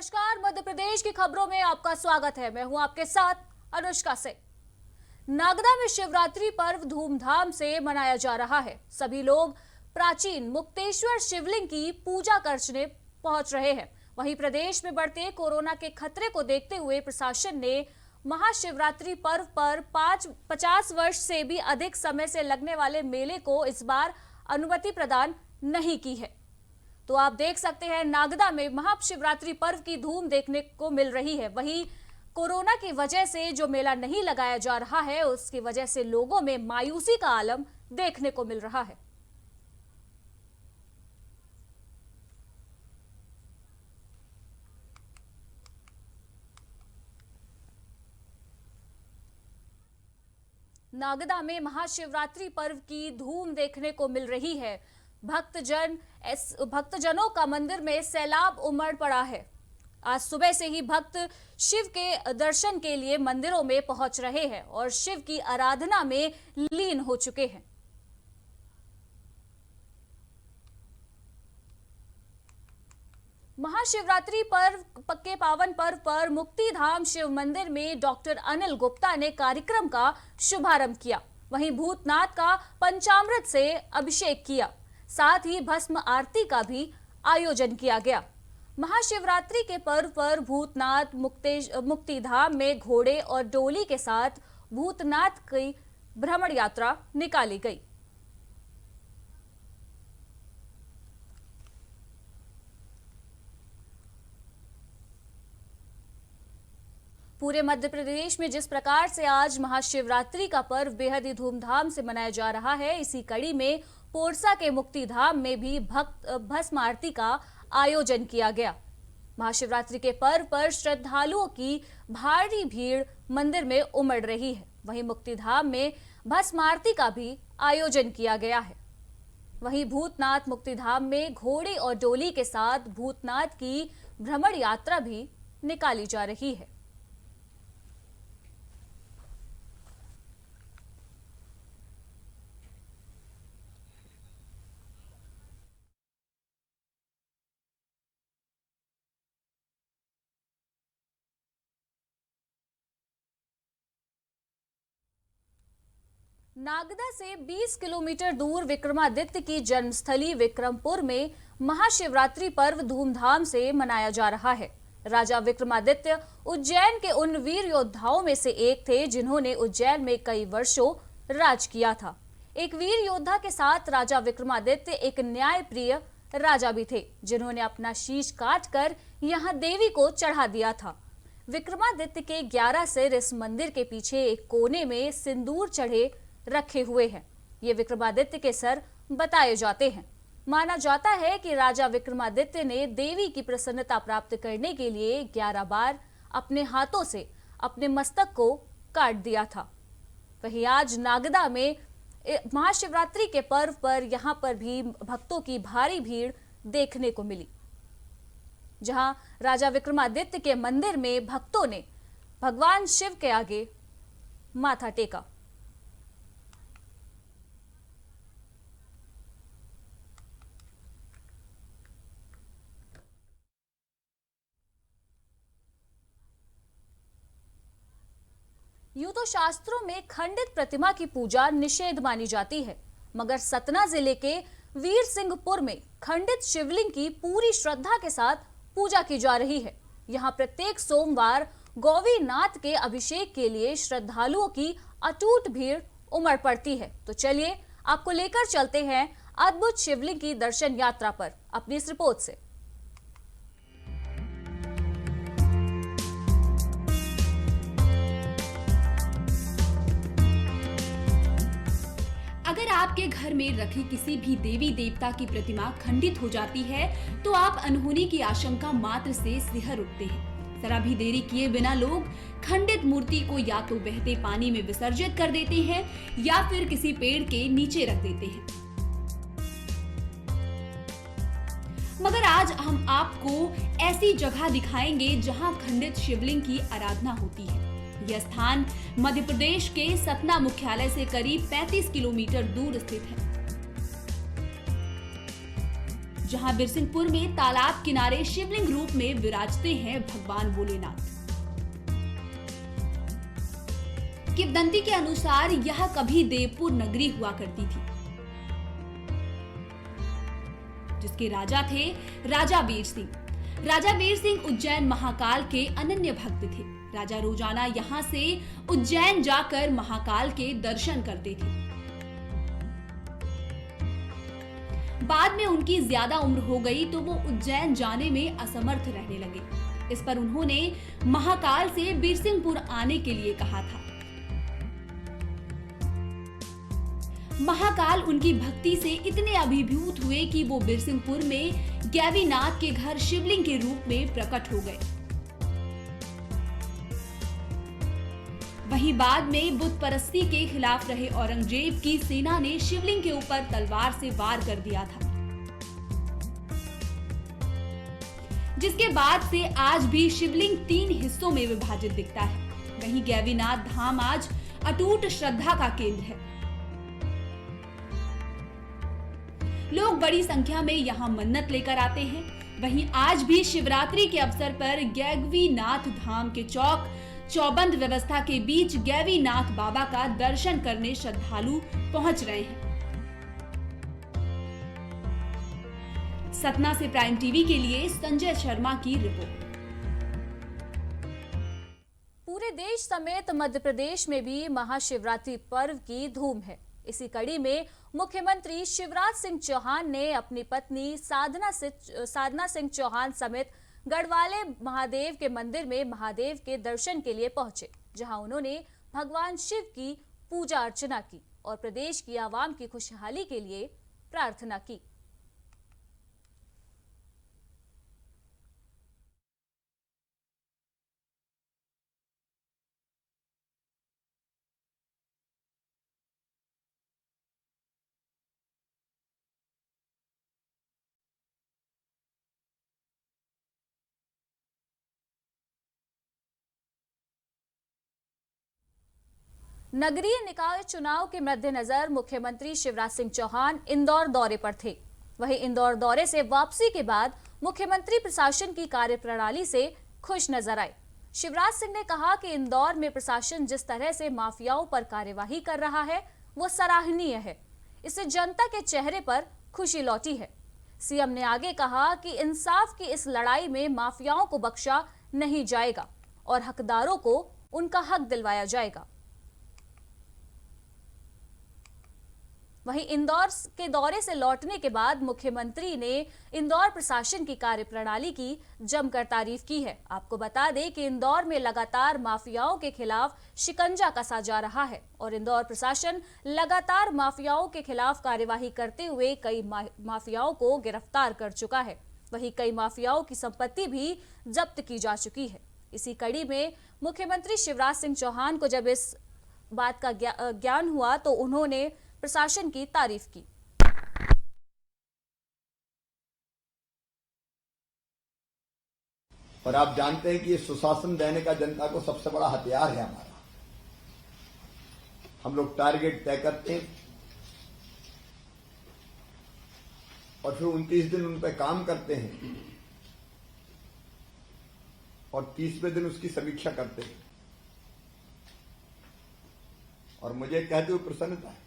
नमस्कार, मध्य प्रदेश की खबरों में आपका स्वागत है। मैं हूं आपके साथ अनुष्का से। नागदा में शिवरात्रि पर्व धूमधाम से मनाया जा रहा है। सभी लोग प्राचीन मुक्तेश्वर शिवलिंग की पूजा करने पहुंच रहे हैं। वहीं प्रदेश में बढ़ते कोरोना के खतरे को देखते हुए प्रशासन ने महाशिवरात्रि पर्व पर 50 वर्ष से भी अधिक समय से लगने वाले मेले को इस बार अनुमति प्रदान नहीं की है। तो आप देख सकते हैं नागदा में महाशिवरात्रि पर्व की धूम देखने को मिल रही है। वहीं कोरोना की वजह से जो मेला नहीं लगाया जा रहा है, उसकी वजह से लोगों में मायूसी का आलम देखने को मिल रहा है। नागदा में महाशिवरात्रि पर्व की धूम देखने को मिल रही है। भक्तजनों का मंदिर में सैलाब उमड़ पड़ा है। आज सुबह से ही भक्त शिव के दर्शन के लिए मंदिरों में पहुंच रहे हैं और शिव की आराधना में लीन हो चुके हैं। महाशिवरात्रि पर्व के पावन पर्व पर मुक्तिधाम शिव मंदिर में डॉक्टर अनिल गुप्ता ने कार्यक्रम का शुभारंभ किया। वहीं भूतनाथ का पंचामृत से अभिषेक किया। साथ ही भस्म आरती का भी आयोजन किया गया। महाशिवरात्रि के पर्व पर भूतनाथ मुक्तिधाम में घोड़े और डोली के साथ भूतनाथ की भ्रमण यात्रा निकाली गई। पूरे मध्य प्रदेश में जिस प्रकार से आज महाशिवरात्रि का पर्व बेहद ही धूमधाम से मनाया जा रहा है, इसी कड़ी में पोरसा के मुक्तिधाम में भी भस्म आरती का आयोजन किया गया। महाशिवरात्रि के पर्व पर श्रद्धालुओं की भारी भीड़ मंदिर में उमड़ रही है। वहीं मुक्तिधाम में भस्म आरती का भी आयोजन किया गया है। वहीं भूतनाथ मुक्तिधाम में घोड़े और डोली के साथ भूतनाथ की भ्रमण यात्रा भी निकाली जा रही है। नागदा से 20 किलोमीटर दूर विक्रमादित्य की जन्मस्थली विक्रमपुर में महाशिवरात्रि पर्व धूमधाम से मनाया जा रहा है। राजा विक्रमादित्य उज्जैन के उन वीर योद्धाओं में से एक थे जिन्होंने उज्जैन में कई वर्षों राज किया था। एक वीर योद्धा के साथ राजा विक्रमादित्य एक न्यायप्रिय राजा भी थे, जिन्होंने अपना शीश काटकर यहां देवी को चढ़ा दिया था। विक्रमादित्य के 11 सिर इस मंदिर के पीछे एक कोने में सिंदूर चढ़े रखे हुए हैं। ये विक्रमादित्य के सर बताए जाते हैं। माना जाता है कि राजा विक्रमादित्य ने देवी की प्रसन्नता प्राप्त करने के लिए 11 बार अपने हाथों से अपने मस्तक को काट दिया था। वहीं आज नागदा में महाशिवरात्रि के पर्व पर यहां पर भी भक्तों की भारी भीड़ देखने को मिली, जहां राजा विक्रमादित्य के मंदिर में भक्तों ने भगवान शिव के आगे माथा टेका। यूं तो शास्त्रों में खंडित प्रतिमा की पूजा निषेध मानी जाती है, मगर सतना जिले के वीर सिंहपुर में खंडित शिवलिंग की पूरी श्रद्धा के साथ पूजा की जा रही है। यहां प्रत्येक सोमवार गौरीनाथ के अभिषेक के लिए श्रद्धालुओं की अटूट भीड़ उमड़ पड़ती है। तो चलिए आपको लेकर चलते हैं अद्भुत शिवलिंग की दर्शन यात्रा पर अपनी इस रिपोर्ट से। अगर आपके घर में रखी किसी भी देवी देवता की प्रतिमा खंडित हो जाती है तो आप अनहोनी की आशंका मात्र से सिहर उठते हैं। जरा भी देरी किए बिना लोग खंडित मूर्ति को या तो बहते पानी में विसर्जित कर देते हैं या फिर किसी पेड़ के नीचे रख देते हैं। मगर आज हम आपको ऐसी जगह दिखाएंगे जहां खंडित शिवलिंग की आराधना होती है। यह स्थान मध्य प्रदेश के सतना मुख्यालय से करीब 35 किलोमीटर दूर स्थित है। जहां बिरसिंहपुर में तालाब किनारे शिवलिंग रूप में विराजते हैं भगवान भोलेनाथ। किंवदंती के अनुसार यह कभी देवपुर नगरी हुआ करती थी, जिसके राजा थे राजा वीर सिंह। राजा वीर सिंह उज्जैन महाकाल के अनन्य भक्त थे। राजा रोजाना यहाँ से उज्जैन जाकर महाकाल के दर्शन करते थे। बाद में उनकी ज्यादा उम्र हो गई तो वो उज्जैन जाने में असमर्थ रहने लगे। इस पर उन्होंने महाकाल से बिरसिंहपुर आने के लिए कहा था। महाकाल उनकी भक्ति से इतने अभिभूत हुए कि वो बिरसिंहपुर में गैवीनाथ के घर शिवलिंग के रूप में प्रकट हो गए। वहीं बाद में बुत परस्ती के खिलाफ रहे औरंगजेब की सेना ने शिवलिंग के ऊपर तलवार से वार कर दिया था, जिसके बाद से आज भी शिवलिंग 3 हिस्सों में विभाजित दिखता है। वहीं गैवीनाथ धाम आज अटूट श्रद्धा का केंद्र है। लोग बड़ी संख्या में यहाँ मन्नत लेकर आते हैं। वहीं आज भी शिवरात्रि के अवसर पर गैवीनाथ धाम के चौक चौबंद व्यवस्था के बीच गैवीनाथ बाबा का दर्शन करने श्रद्धालु पहुंच रहे हैं। सतना से प्राइम टीवी के लिए संजय शर्मा की रिपोर्ट। पूरे देश समेत मध्य प्रदेश में भी महाशिवरात्रि पर्व की धूम है। इसी कड़ी में मुख्यमंत्री शिवराज सिंह चौहान ने अपनी पत्नी साधना सिंह चौहान समेत गढ़वाले महादेव के मंदिर में महादेव के दर्शन के लिए पहुंचे, जहां उन्होंने भगवान शिव की पूजा अर्चना की और प्रदेश की आवाम की खुशहाली के लिए प्रार्थना की। नगरीय निकाय चुनाव के मद्देनजर मुख्यमंत्री शिवराज सिंह चौहान इंदौर दौरे पर थे। वहीं इंदौर दौरे से वापसी के बाद मुख्यमंत्री प्रशासन की कार्यप्रणाली से खुश नजर आए। शिवराज सिंह ने कहा कि इंदौर में प्रशासन जिस तरह से माफियाओं पर कार्यवाही कर रहा है वो सराहनीय है। इससे जनता के चेहरे पर खुशी लौटी है। सीएम ने आगे कहा कि इंसाफ की इस लड़ाई में माफियाओं को बख्शा नहीं जाएगा और हकदारों को उनका हक दिलवाया जाएगा। वहीं इंदौर के दौरे से लौटने के बाद मुख्यमंत्री ने इंदौर प्रशासन की कार्यप्रणाली की जमकर तारीफ की है। आपको बता दें कि इंदौर में लगातार माफियाओं के खिलाफ शिकंजा कसा जा रहा है और इंदौर प्रशासन लगातार माफियाओं के खिलाफ कार्यवाही करते हुए कई माफियाओं को गिरफ्तार कर चुका है। वहीं कई माफियाओं की संपत्ति भी जब्त की जा चुकी है। इसी कड़ी में मुख्यमंत्री शिवराज सिंह चौहान को जब इस बात का ज्ञान हुआ तो उन्होंने प्रशासन की तारीफ की। और आप जानते हैं कि ये सुशासन देने का जनता को सबसे बड़ा हथियार है हमारा। हम लोग टारगेट तय करते हैं और फिर 29 दिन उन पर काम करते हैं और 30वें दिन उसकी समीक्षा करते हैं। और मुझे कहते हुए प्रसन्नता है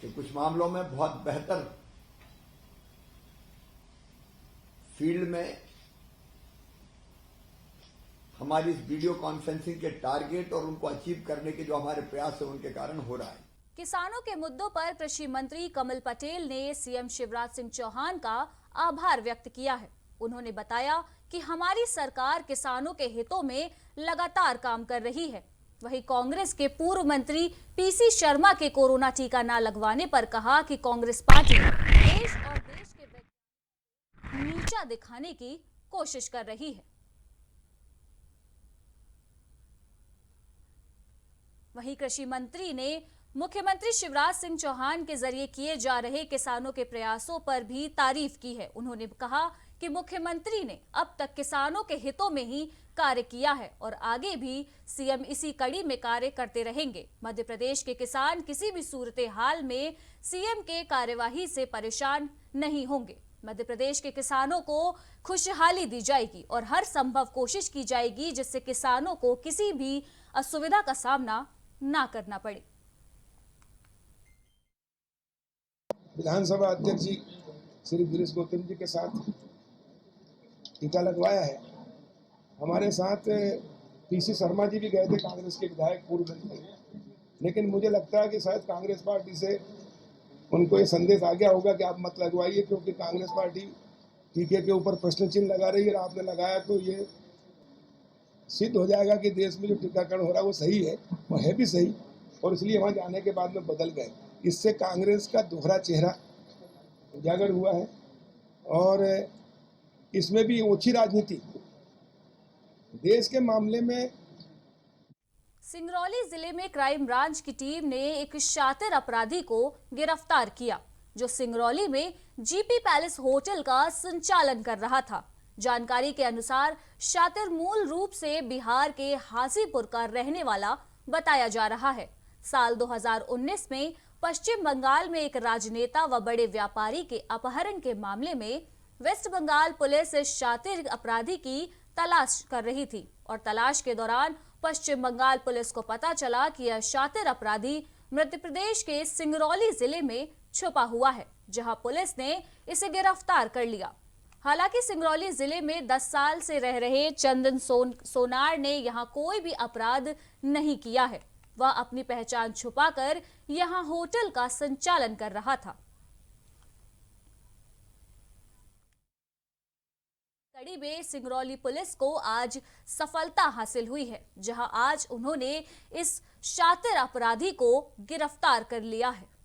कि कुछ मामलों में बहुत बेहतर फील्ड में हमारी इस वीडियो कॉन्फ्रेंसिंग के टारगेट और उनको अचीव करने के जो हमारे प्रयास है उनके कारण हो रहा है। किसानों के मुद्दों पर कृषि मंत्री कमल पटेल ने सीएम शिवराज सिंह चौहान का आभार व्यक्त किया है। उन्होंने बताया कि हमारी सरकार किसानों के हितों में लगातार काम कर रही है। वहीं कांग्रेस के पूर्व मंत्री पीसी शर्मा के कोरोना टीका न लगवाने पर कहा कि कांग्रेस पार्टी देश और देश के को नीचा दिखाने की कोशिश कर रही है। वहीं कृषि मंत्री ने मुख्यमंत्री शिवराज सिंह चौहान के जरिए किए जा रहे किसानों के प्रयासों पर भी तारीफ की है। उन्होंने कहा कि मुख्यमंत्री ने अब तक किसानों के हितों में ही कार्य किया है और आगे भी सीएम इसी कड़ी में कार्य करते रहेंगे। मध्य प्रदेश के किसान किसी भी सूरत हाल में सीएम के कार्यवाही से परेशान नहीं होंगे। मध्य प्रदेश के किसानों को खुशहाली दी जाएगी और हर संभव कोशिश की जाएगी जिससे किसानों को किसी भी असुविधा का सामना ना करना पड़े। विधानसभा अध्यक्ष जी श्री गिरीश गौतम जी के साथ टीका लगवाया है। हमारे साथ पीसी शर्मा जी भी गए थे, कांग्रेस के विधायक पूर्व मंत्री, लेकिन मुझे लगता है कि शायद कांग्रेस पार्टी से उनको ये संदेश आ गया होगा कि आप मत लगवाइए, क्योंकि कांग्रेस पार्टी टीके के ऊपर प्रश्न चिन्ह लगा रही है और आपने लगाया तो ये सिद्ध हो जाएगा कि देश में जो टीकाकरण हो रहा है वो सही है, वो है भी सही, और इसलिए वहाँ जाने के बाद में बदल गए। इससे कांग्रेस का दोहरा चेहरा उजागर हुआ है और इसमें भी ओछी राजनीति देश के मामले में। सिंगरौली जिले में क्राइम ब्रांच की टीम ने एक शातिर अपराधी को गिरफ्तार किया जो सिंगरौली में जीपी पैलेस होटल का संचालन कर रहा था। जानकारी के अनुसार शातिर मूल रूप से बिहार के हाजीपुर का रहने वाला बताया जा रहा है। साल 2019 में पश्चिम बंगाल में एक राजनेता व बड़े व्यापारी के अपहरण के मामले में वेस्ट बंगाल पुलिस इस शातिर अपराधी की तलाश कर रही थी और तलाश के दौरान पश्चिम बंगाल पुलिस को पता चला कि यह शातिर अपराधी मध्य प्रदेश के सिंगरौली जिले में छुपा हुआ है, जहां पुलिस ने इसे गिरफ्तार कर लिया। हालांकि सिंगरौली जिले में 10 साल से रह रहे चंदन सोनार ने यहां कोई भी अपराध नहीं किया है। वह अपनी पहचान छुपाकर यहां होटल का संचालन कर रहा था। कड़ी में सिंगरौली पुलिस को आज सफलता हासिल हुई है, जहां आज उन्होंने इस शातिर अपराधी को गिरफ्तार कर लिया है।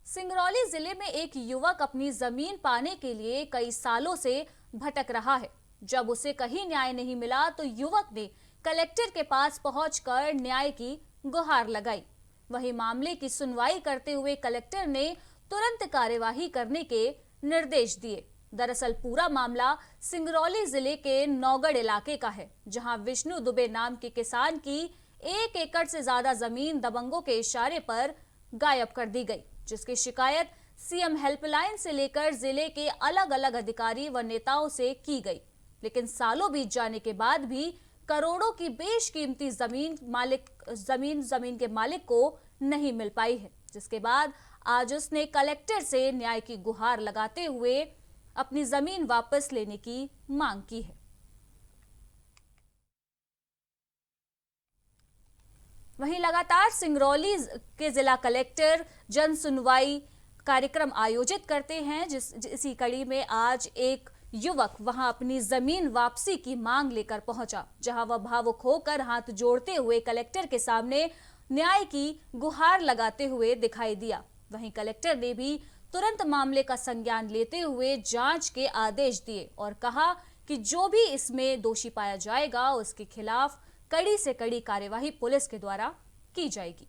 सिंगरौली जिले में एक युवक अपनी जमीन पाने के लिए कई सालों से भटक रहा है। जब उसे कहीं न्याय नहीं मिला तो युवक ने कलेक्टर के पास पहुंचकर न्याय की गुहार लगाई। वहीं मामले की सुनवाई करते हुए कलेक्टर ने तुरंत कार्यवाही करने के निर्देश दिए। दरअसल पूरा मामला सिंगरौली जिले के नौगढ़ इलाके का है, जहां विष्णु दुबे नाम के किसान की 1 एकड़ से ज्यादा जमीन दबंगों के इशारे पर गायब कर दी गई, जिसकी शिकायत सीएम हेल्पलाइन से लेकर जिले के अलग अलग अधिकारी व नेताओं से की गई। लेकिन सालों बीत जाने के बाद भी करोड़ों की बेशकीमती जमीन के मालिक को नहीं मिल पाई है, जिसके बाद आज उसने कलेक्टर से न्याय की गुहार लगाते हुए अपनी जमीन वापस लेने की मांग की है। वहीं लगातार सिंगरौली के जिला कलेक्टर जन सुनवाई कार्यक्रम आयोजित करते हैं। इसी कड़ी में आज एक युवक वहां अपनी जमीन वापसी की मांग लेकर पहुंचा, जहां वह भावुक होकर हाथ जोड़ते हुए कलेक्टर के सामने न्याय की गुहार लगाते हुए दिखाई दिया। वहीं कलेक्टर ने भी तुरंत मामले का संज्ञान लेते हुए जांच के आदेश दिए और कहा कि जो भी इसमें दोषी पाया जाएगा उसके खिलाफ कड़ी से कड़ी कार्यवाही पुलिस के द्वारा की जाएगी।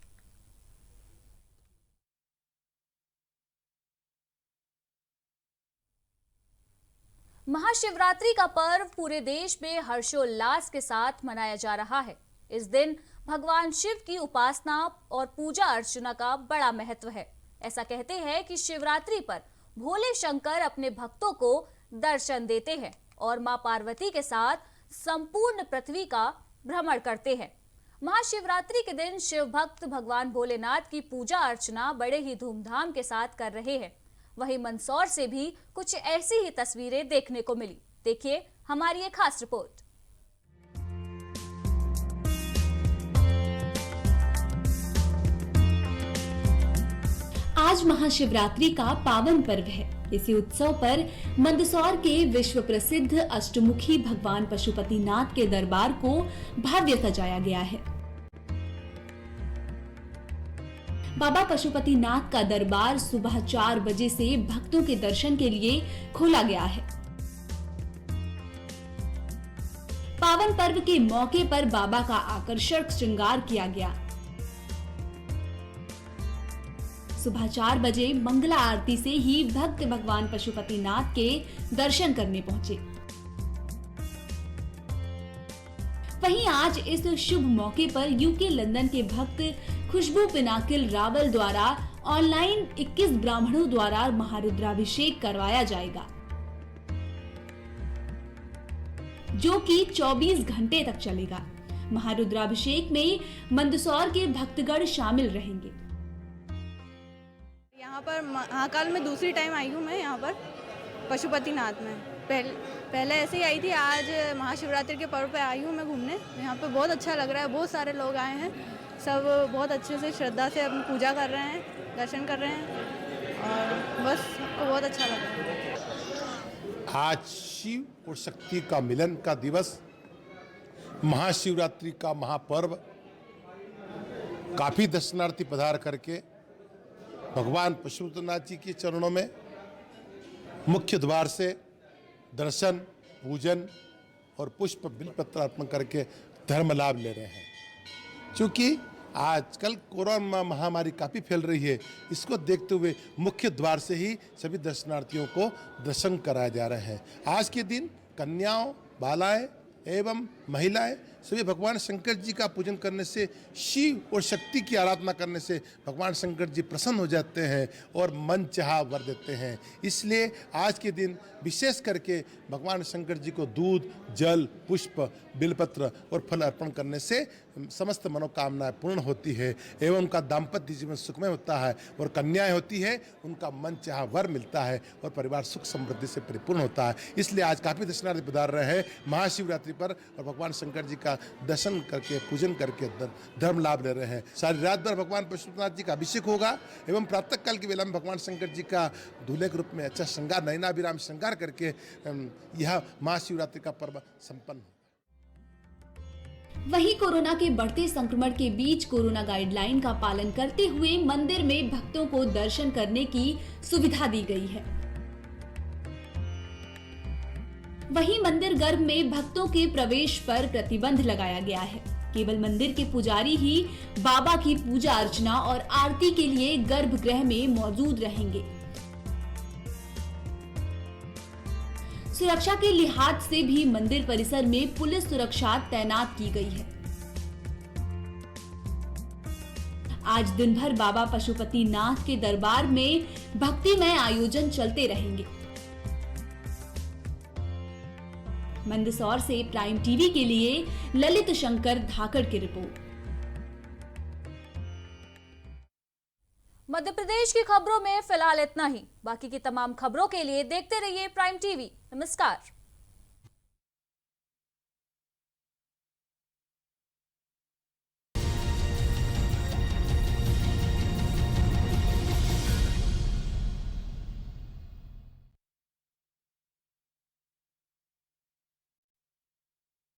महाशिवरात्रि का पर्व पूरे देश में हर्षोल्लास के साथ मनाया जा रहा है। इस दिन भगवान शिव की उपासना और पूजा अर्चना का बड़ा महत्व है। ऐसा कहते हैं कि शिवरात्रि पर भोले शंकर अपने भक्तों को दर्शन देते हैं और मां पार्वती के साथ संपूर्ण पृथ्वी का भ्रमण करते हैं। महाशिवरात्रि के दिन शिव भक्त भगवान भोलेनाथ की पूजा अर्चना बड़े ही धूमधाम के साथ कर रहे हैं। वहीं मंदसौर से भी कुछ ऐसी ही तस्वीरें देखने को मिली। देखिए हमारी एक खास रिपोर्ट। आज महाशिवरात्रि का पावन पर्व है। इसी उत्सव पर मंदसौर के विश्व प्रसिद्ध अष्टमुखी भगवान पशुपतिनाथ के दरबार को भव्य सजाया गया है। बाबा पशुपतिनाथ का दरबार सुबह 4 बजे से भक्तों के दर्शन के लिए खोला गया है। पावन पर्व के मौके पर बाबा का आकर्षक श्रृंगार किया गया। सुबह 4 बजे मंगला आरती से ही भक्त भगवान पशुपतिनाथ के दर्शन करने पहुंचे। वहीं आज इस शुभ मौके पर यूके लंदन के भक्त खुशबू पिनाकिल रावल द्वारा ऑनलाइन 21 ब्राह्मणों द्वारा महारुद्राभिषेक करवाया जाएगा, जो कि 24 घंटे तक चलेगा। महारुद्राभिषेक में मंदसौर के भक्तगण शामिल रहेंगे। यहाँ पर महाकाल में दूसरी टाइम आई हूँ मैं, यहाँ पर पशुपतिनाथ में पहले ऐसे ही आई थी। आज महाशिवरात्रि के पर्व पे आई हूँ मैं घूमने। यहाँ पे बहुत अच्छा लग रहा है, बहुत सारे लोग आए हैं, सब बहुत अच्छे से श्रद्धा से अपनी पूजा कर रहे हैं, दर्शन कर रहे हैं और बस सबको बहुत अच्छा लग रहा है। आज शिव और शक्ति का मिलन का दिवस, महाशिवरात्रि का महापर्व, काफ़ी दर्शनार्थी पधार करके भगवान पशुपतिनाथ जी के चरणों में मुख्य द्वार से दर्शन, पूजन और पुष्प बिलपत्र अर्पण करके धर्म लाभ ले रहे हैं। क्योंकि आजकल कोरोना महामारी काफ़ी फैल रही है, इसको देखते हुए मुख्य द्वार से ही सभी दर्शनार्थियों को दर्शन कराए जा रहे हैं। आज के दिन कन्याओं, बालाएं एवं महिलाएं सभी भगवान शंकर जी का पूजन करने से, शिव और शक्ति की आराधना करने से भगवान शंकर जी प्रसन्न हो जाते हैं और मन चाहा वर देते हैं। इसलिए आज के दिन विशेष करके भगवान शंकर जी को दूध, जल, पुष्प, बिलपत्र और फल अर्पण करने से समस्त मनोकामनाएं पूर्ण होती है एवं उनका दाम्पत्य जीवन सुखमय होता है और कन्याएं होती है, उनका मन चाहा वर मिलता है और परिवार सुख समृद्धि से परिपूर्ण होता है। इसलिए आज काफ़ी दर्शनार्थी पधार रहे हैं महाशिवरात्रि पर और भगवान शंकर जी का दर्शन करके, पूजन करके धर्म लाभ ले रहे हैं। सारी रात भर भगवान पशुपतिनाथ जी का अभिषेक होगा एवं प्रातः काल की वेला में भगवान शंकर जी का दूल्हे के रूप में अच्छा श्रृंगार, नयनाभिराम श्रृंगार करके यह महाशिवरात्रि का पर्व संपन्न होगा। वहीं कोरोना के बढ़ते संक्रमण के बीच कोरोना गाइडलाइन का पालन करते हुए मंदिर में भक्तों को दर्शन करने की सुविधा दी गई है। वहीं मंदिर गर्भ में भक्तों के प्रवेश पर प्रतिबंध लगाया गया है। केवल मंदिर के पुजारी ही बाबा की पूजा अर्चना और आरती के लिए गर्भगृह में मौजूद रहेंगे। सुरक्षा के लिहाज से भी मंदिर परिसर में पुलिस सुरक्षा तैनात की गई है। आज दिन भर बाबा पशुपतिनाथ के दरबार में भक्तिमय आयोजन चलते रहेंगे। मंदसौर से प्राइम टीवी के लिए ललित शंकर धाकड़ की रिपोर्ट। मध्य प्रदेश की खबरों में फिलहाल इतना ही। बाकी की तमाम खबरों के लिए देखते रहिए प्राइम टीवी। नमस्कार।